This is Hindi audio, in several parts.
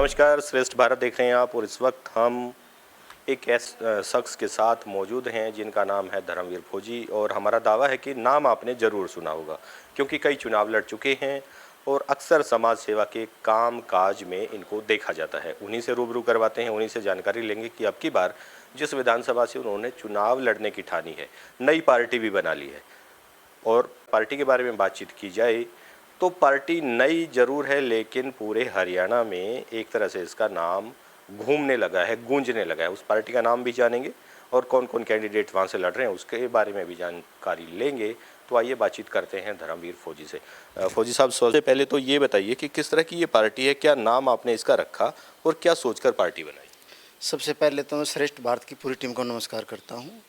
नमस्कार, श्रेष्ठ भारत देख रहे हैं आप और इस वक्त हम एक ऐसे शख्स के साथ मौजूद हैं जिनका नाम है धर्मवीर फौजी। और हमारा दावा है कि नाम आपने ज़रूर सुना होगा क्योंकि कई चुनाव लड़ चुके हैं और अक्सर समाज सेवा के काम काज में इनको देखा जाता है। उन्हीं से रूबरू करवाते हैं, उन्हीं से जानकारी लेंगे कि अब की बार जिस विधानसभा से उन्होंने चुनाव लड़ने की ठानी है, नई पार्टी भी बना ली है। और पार्टी के बारे में बातचीत की जाए तो पार्टी नई जरूर है, लेकिन पूरे हरियाणा में एक तरह से इसका नाम घूमने लगा है, गूंजने लगा है। उस पार्टी का नाम भी जानेंगे और कौन कौन कैंडिडेट वहाँ से लड़ रहे हैं उसके बारे में भी जानकारी लेंगे। तो आइए बातचीत करते हैं धर्मवीर फौजी से। फौजी साहब, सबसे पहले तो ये बताइए कि किस तरह की ये पार्टी है, क्या नाम आपने इसका रखा और क्या सोचकर पार्टी बनाई? सबसे पहले तो मैं श्रेष्ठ भारत की पूरी टीम को नमस्कार करता हूँ।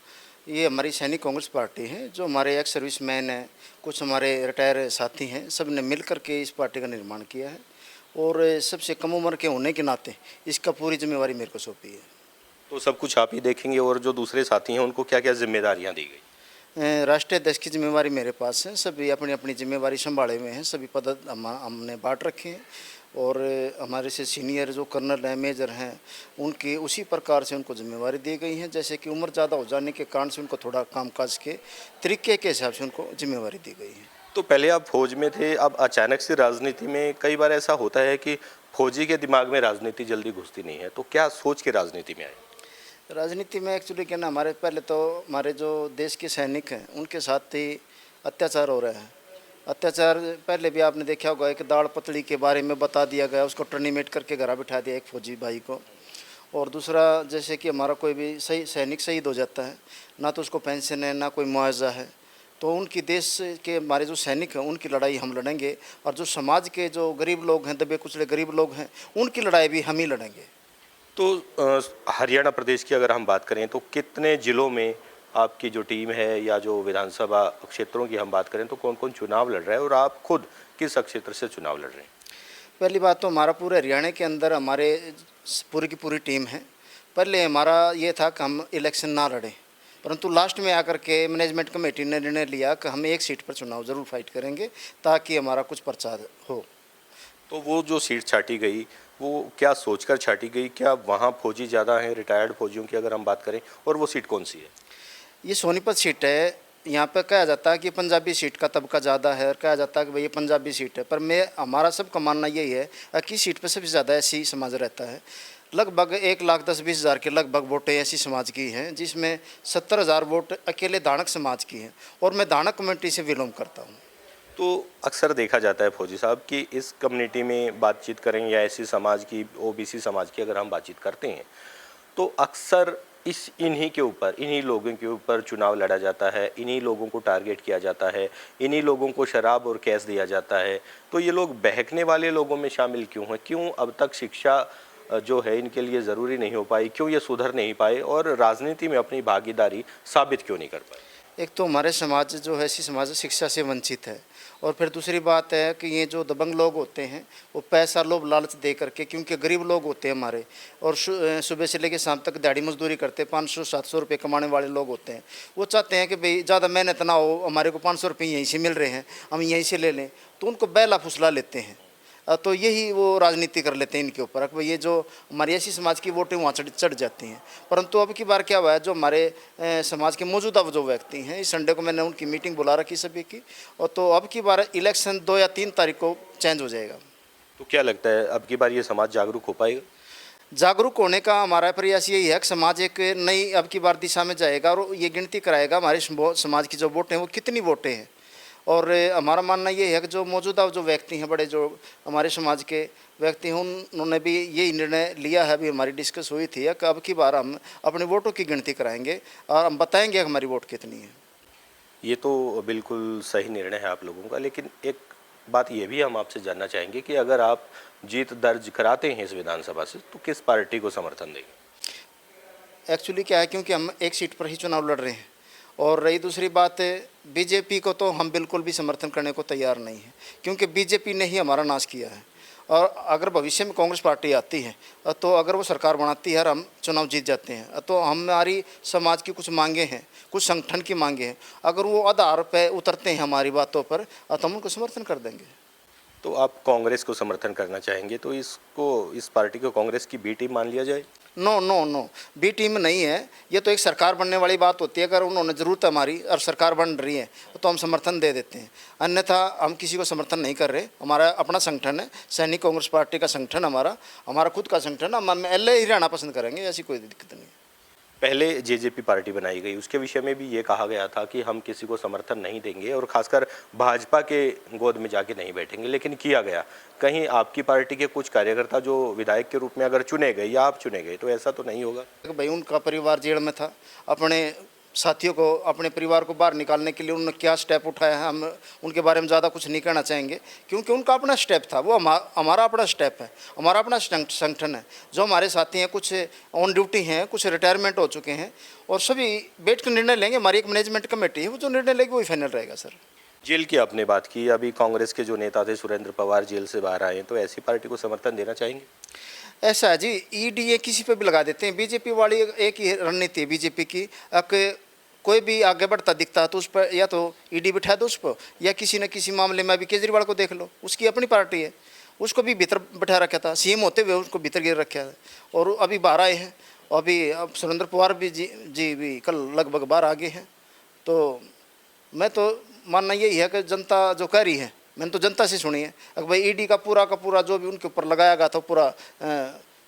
ये हमारी सैनिक कांग्रेस पार्टी है, जो हमारे एक्स सर्विसमैन हैं, कुछ हमारे रिटायर साथी हैं, सब ने मिल करके इस पार्टी का निर्माण किया है। और सबसे कम उम्र के होने के नाते इसका पूरी जिम्मेवारी मेरे को सौंपी है। तो सब कुछ आप ही देखेंगे और जो दूसरे साथी हैं उनको क्या क्या जिम्मेदारियाँ दी गई? राष्ट्रीय अध्यक्ष की जिम्मेवारी मेरे पास है, सभी अपनी अपनी जिम्मेवारी संभाले हुए हैं, सभी पद हमने बांट रखे हैं। और हमारे से सीनियर जो कर्नल हैं, मेजर हैं, उनकी उसी प्रकार से उनको जिम्मेवारी दी गई है। जैसे कि उम्र ज़्यादा हो जाने के कारण से उनको थोड़ा कामकाज के तरीके के हिसाब से उनको जिम्मेवारी दी गई है। तो पहले आप फौज में थे, अब अचानक से राजनीति में। कई बार ऐसा होता है कि फौजी के दिमाग में राजनीति जल्दी घुसती नहीं है, तो क्या सोच के राजनीति में आए? राजनीति में एक्चुअली क्या ना, हमारे पहले तो हमारे जो देश के सैनिक हैं उनके साथ ही अत्याचार हो रहे हैं। अत्याचार पहले भी आपने देखा होगा, एक दाल पतली के बारे में बता दिया गया, उसको टर्मिनेट करके घर बिठा दिया एक फौजी भाई को। और दूसरा, जैसे कि हमारा कोई भी सही सैनिक शहीद हो जाता है, ना तो उसको पेंशन है ना कोई मुआवजा है, तो उनकी देश के हमारे जो सैनिक हैं उनकी लड़ाई हम लड़ेंगे। और जो समाज के जो गरीब लोग हैं, दबे कुचले गरीब लोग हैं, उनकी लड़ाई भी हम ही लड़ेंगे। तो हरियाणा प्रदेश की अगर हम बात करें तो कितने ज़िलों में आपकी जो टीम है, या जो विधानसभा क्षेत्रों की हम बात करें तो कौन कौन चुनाव लड़ रहा है और आप खुद किस क्षेत्र से चुनाव लड़ रहे हैं? पहली बात तो हमारा पूरे हरियाणा के अंदर हमारे पूरी की पूरी टीम है। पहले हमारा ये था कि हम इलेक्शन ना लड़ें, परंतु लास्ट में आकर के मैनेजमेंट कमेटी ने निर्णय लिया कि हम एक सीट पर चुनाव ज़रूर फाइट करेंगे ताकि हमारा कुछ प्रचार हो। तो वो जो सीट छाटी गई वो क्या सोचकर छाटी गई? क्या वहाँ फौजी ज़्यादा हैं, रिटायर्ड फौजियों की अगर हम बात करें, और वो सीट कौन सी है? ये सोनीपत सीट है। यहाँ पर कहा जाता है कि पंजाबी सीट का तबका ज़्यादा है, और कहा जाता है कि भाई ये पंजाबी सीट है, पर हमारा सबका मानना यही है कि सीट पर सबसे ज़्यादा ऐसी समाज रहता है। लगभग 1,10,20,000 के लगभग वोटें ऐसी समाज की हैं, जिसमें 70,000 वोट अकेले दानक समाज की हैं, और मैं दानक कम्युनिटी से बिलोंग करता हूँ। तो अक्सर देखा जाता है फौजी साहब कि इस कम्युनिटी में बातचीत करें या ऐसी समाज की, ओबीसी समाज की अगर हम बातचीत करते हैं, तो अक्सर इन्हीं के ऊपर, इन्हीं लोगों के ऊपर चुनाव लड़ा जाता है, इन्हीं लोगों को टारगेट किया जाता है, इन्हीं लोगों को शराब और कैश दिया जाता है। तो ये लोग बहकने वाले लोगों में शामिल क्यों हैं? क्यों अब तक शिक्षा जो है इनके लिए ज़रूरी नहीं हो पाई? क्यों ये सुधर नहीं पाए और राजनीति में अपनी भागीदारी साबित क्यों नहीं कर पाए? एक तो हमारे समाज जो है, ऐसी समाज शिक्षा से वंचित है, और फिर दूसरी बात है कि ये जो दबंग लोग होते हैं वो पैसा लोभ लालच दे करके, क्योंकि गरीब लोग होते हैं हमारे, और सुबह से लेकर शाम तक दिहाड़ी मजदूरी करते, 500-700 रुपये कमाने वाले लोग होते हैं। वो चाहते हैं कि भाई ज़्यादा मेहनत ना हो, हमारे को 500 रुपये यहीं से मिल रहे हैं, हम यहीं से ले लें, तो उनको बैला फुसला लेते हैं। तो यही वो राजनीति कर लेते हैं इनके ऊपर कि ये जो हमारी ऐसी समाज की वोटें वहाँ चढ़ जाती हैं। परंतु अब की बार क्या हुआ है, जो हमारे समाज के मौजूदा जो व्यक्ति हैं, इस संडे को मैंने उनकी मीटिंग बुला रखी सभी की, और तो अब की बार इलेक्शन 2 या 3 तारीख को चेंज हो जाएगा। तो क्या लगता है अब की बार ये समाज जागरूक हो पाएगा? जागरूक होने का हमारा प्रयास यही है कि समाज एक नई अब की बार दिशा में जाएगा, और ये गिनती कराएगा हमारे समाज की जो वोटें हैं वो कितनी वोटें हैं। और हमारा मानना ये है कि जो मौजूदा जो व्यक्ति हैं, बड़े जो हमारे समाज के व्यक्ति हैं, उन्होंने भी यही निर्णय लिया है। अभी हमारी डिस्कस हुई थी कि अब की बार हम अपने वोटों की गिनती कराएंगे और हम बताएंगे कि हमारी वोट कितनी है। ये तो बिल्कुल सही निर्णय है आप लोगों का, लेकिन एक बात ये भी हम आपसे जानना चाहेंगे कि अगर आप जीत दर्ज कराते हैं इस विधानसभा से तो किस पार्टी को समर्थन देंगे? एक्चुअली क्या है, क्योंकि हम एक सीट पर ही चुनाव लड़ रहे हैं, और रही दूसरी बात, बीजेपी को तो हम बिल्कुल भी समर्थन करने को तैयार नहीं है, क्योंकि बीजेपी ने ही हमारा नाश किया है। और अगर भविष्य में कांग्रेस पार्टी आती है, तो अगर वो सरकार बनाती है और हम चुनाव जीत जाते हैं, तो हमारी समाज की कुछ मांगे हैं, कुछ संगठन की मांगे हैं, अगर वो आधार पर उतरते हैं हमारी बातों पर, तो हम उनको समर्थन कर देंगे। तो आप कांग्रेस को समर्थन करना चाहेंगे, तो इस पार्टी को कांग्रेस की बी टीम मान लिया जाए? No no no, B team नहीं है। ये तो एक सरकार बनने वाली बात होती है। अगर उन्होंने ज़रूरत है हमारी और सरकार बन रही है तो हम समर्थन दे देते हैं, अन्यथा हम किसी को समर्थन नहीं कर रहे। हमारा अपना संगठन है, सैनिक कांग्रेस पार्टी का संगठन, हमारा खुद का संगठन। हम एल ही रहना पसंद करेंगे, ऐसी कोई दिक्कत नहीं है। पहले जेजेपी पार्टी बनाई गई, उसके विषय में भी ये कहा गया था कि हम किसी को समर्थन नहीं देंगे और खासकर भाजपा के गोद में जाके नहीं बैठेंगे, लेकिन किया गया। कहीं आपकी पार्टी के कुछ कार्यकर्ता जो विधायक के रूप में अगर चुने गए या आप चुने गए तो ऐसा तो नहीं होगा? भाई उनका परिवार जेल में था, अपने साथियों को, अपने परिवार को बाहर निकालने के लिए उन्होंने क्या स्टेप उठाया है, हम उनके बारे में ज़्यादा कुछ नहीं कहना चाहेंगे, क्योंकि उनका अपना स्टेप था, वो हमारा अपना स्टेप है, हमारा अपना संगठन है। जो हमारे साथी हैं, कुछ ऑन ड्यूटी हैं, कुछ रिटायरमेंट हो चुके हैं, और सभी बैठ कर निर्णय लेंगे। हमारी एक मैनेजमेंट कमेटी है, वो जो निर्णय लेगी वही फाइनल रहेगा सर। जेल की आपने बात की, अभी कांग्रेस के जो नेता थे सुरेंद्र पवार जेल से बाहर आए हैं, तो ऐसी पार्टी को समर्थन देना चाहेंगे? ऐसा है जी, ईडी किसी पे भी लगा देते हैं। बीजेपी वाली एक ही रणनीति है बीजेपी की, कोई भी आगे बढ़ता दिखता है तो उस पर या तो ईडी बिठा दो उस पर, या किसी न किसी मामले में अभी केजरीवाल को देख लो, उसकी अपनी पार्टी है, उसको भी भीतर बैठा रखा था, सीएम होते हुए उसको भीतर गिर रखा है, और अभी बाहर आए हैं। अभी अब सुरेंद्र पवार भी जी भी कल लगभग बाहर आ गए हैं। तो मैं तो मानना यही है कि जनता जो कह रही है, मैंने तो जनता से सुनी है, अगर भाई ईडी का पूरा जो भी उनके ऊपर लगाया गया था पूरा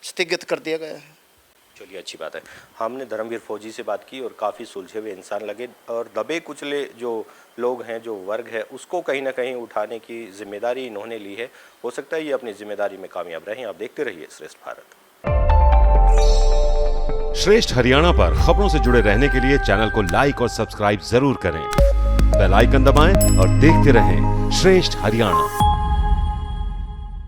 स्थगित कर दिया गया है। चलिए, अच्छी बात है। हमने धर्मवीर फौजी से बात की और काफ़ी सुलझे हुए इंसान लगे, और दबे कुचले जो लोग हैं, जो वर्ग है, उसको कहीं ना कहीं उठाने की जिम्मेदारी इन्होंने ली है। हो सकता है ये अपनी जिम्मेदारी में कामयाब रहें। आप देखते रहिए श्रेष्ठ भारत। श्रेष्ठ हरियाणा पर खबरों से जुड़े रहने के लिए चैनल को लाइक और सब्सक्राइब जरूर करें। बेल आइकन दबाएं और देखते रहें श्रेष्ठ हरियाणा।